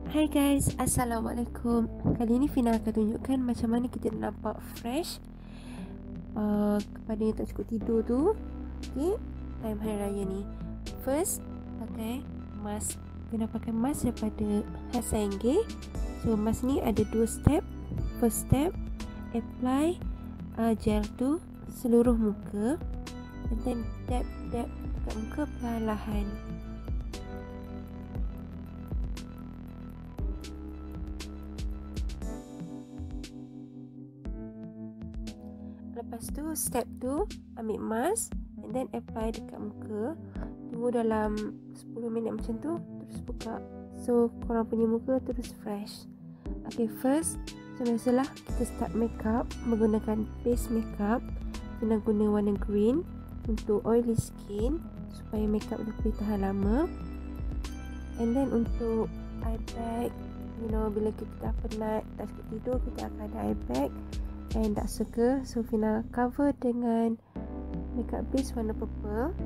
Hai guys, Assalamualaikum. Kali ni Fina akan tunjukkan macam mana kita nampak fresh kepada yang tak cukup tidur tu. Okay, time hari raya ni. First, pakai mask. Fina pakai mask daripada Hasangge. So mask ni ada 2 step. First step, apply gel tu seluruh muka, and then dab dekat muka perlahan. Lepas tu step tu ambil mask and then apply dekat muka. Tunggu dalam 10 minit macam tu, terus buka. So korang punya muka terus fresh. Okay, first macam biasalah kita start makeup menggunakan base makeup. Kena guna warna green untuk oily skin supaya makeup lebih tahan lama. And then untuk eye bag, bila kita dah penat, tak cukup tidur, kita akan ada eye bag and dark circle. So Fina cover dengan makeup base warna purple.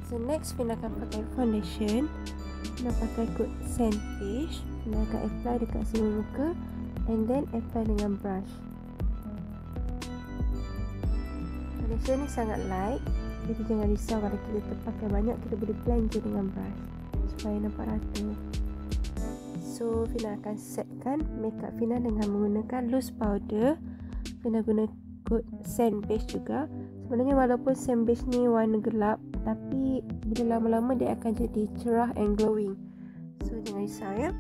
So next Fina akan pakai foundation. Fina pakai Good Scent Fish. Fina akan apply dekat seluruh muka and then apply dengan brush. Foundation ni sangat light, jadi jangan risau kalau kita terpakai banyak, kita boleh blend je dengan brush supaya nampak rata. So Fina akan setkan makeup Fina dengan menggunakan loose powder. Fina guna Good Scent Base juga. Sebenarnya walaupun scent base ni warna gelap, tapi bila lama-lama dia akan jadi cerah and glowing. So jangan risau ya.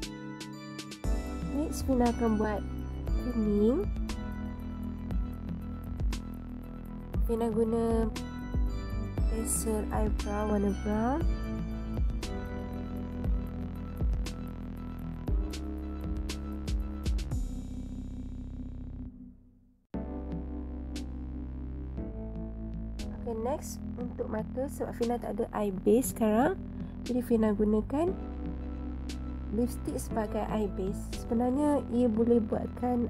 Next Fina akan buat cleaning. Fina guna pencil eyebrow warna brown. Okay, next untuk mata, sebab Fina tak ada eye base sekarang, jadi Fina gunakan lipstick sebagai eye base. Sebenarnya ia boleh buatkan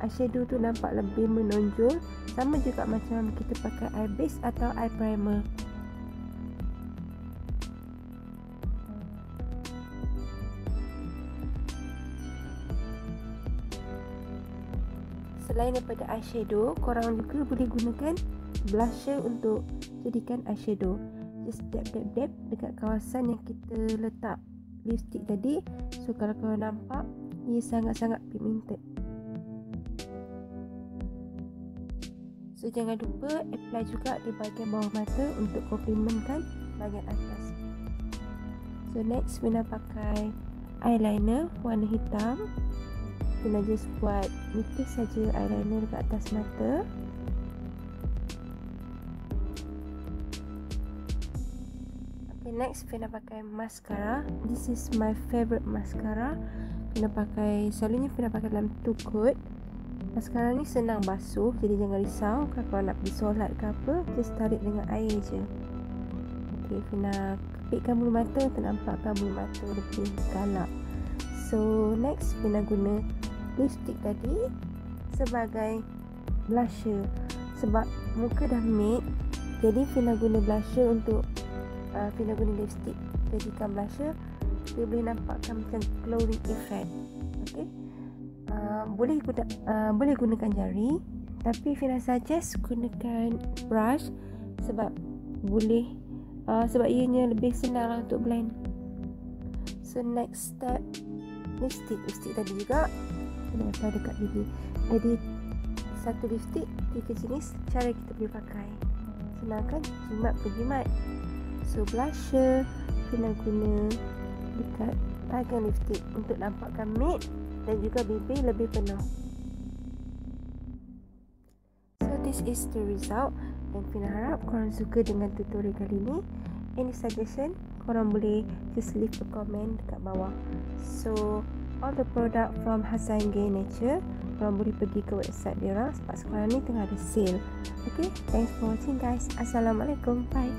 eyeshadow tu nampak lebih menonjol, sama juga macam kita pakai eye base atau eye primer. Selain daripada eyeshadow, korang juga boleh gunakan blusher untuk jadikan eyeshadow. Just dab dekat kawasan yang kita letak lipstick tadi. So kalau korang nampak, ia sangat-sangat pigmented. So jangan lupa apply juga di bahagian bawah mata untuk complementkan bahagian atas. So next Fina pakai eyeliner warna hitam. Fina just buat nipis saja eyeliner dekat atas mata. Okay, next Fina pakai mascara. This is my favorite mascara. Fina pakai, selalunya Fina pakai dalam 2 coat. Mascara ni senang basuh, jadi jangan risau kalau nak pergi solat ke apa, just tarik dengan air je. Okay, Fina kepitkan bulu mata untuk nampakkan bulu mata lebih galak. So next Fina guna lipstick tadi sebagai blusher. Sebab muka dah matte, jadi Fina guna blusher untuk Fina guna lipstick jadikan blusher. Dia boleh nampakkan macam glowing effect. Okay, boleh gunakan jari, tapi Fina suggest gunakan brush sebab ianya lebih senang lah untuk blend. So next step, lipstick tadi juga Fina apply dekat bibir. Ada satu lipstick 3 jenis cara kita boleh pakai. Senang kan? Jimat pun jimat. So blusher Fina guna dekat bahagian lipstick untuk nampakkan matte dan juga bibir lebih penuh. So this is the result, dan Fina harap korang suka dengan tutorial kali ni. Any suggestion, korang boleh just leave a comment dekat bawah. So all the product from Hasangge Nature, korang boleh pergi ke website dia orang sebab sekarang ni tengah ada sale. Okay, thanks for watching guys. Assalamualaikum, bye.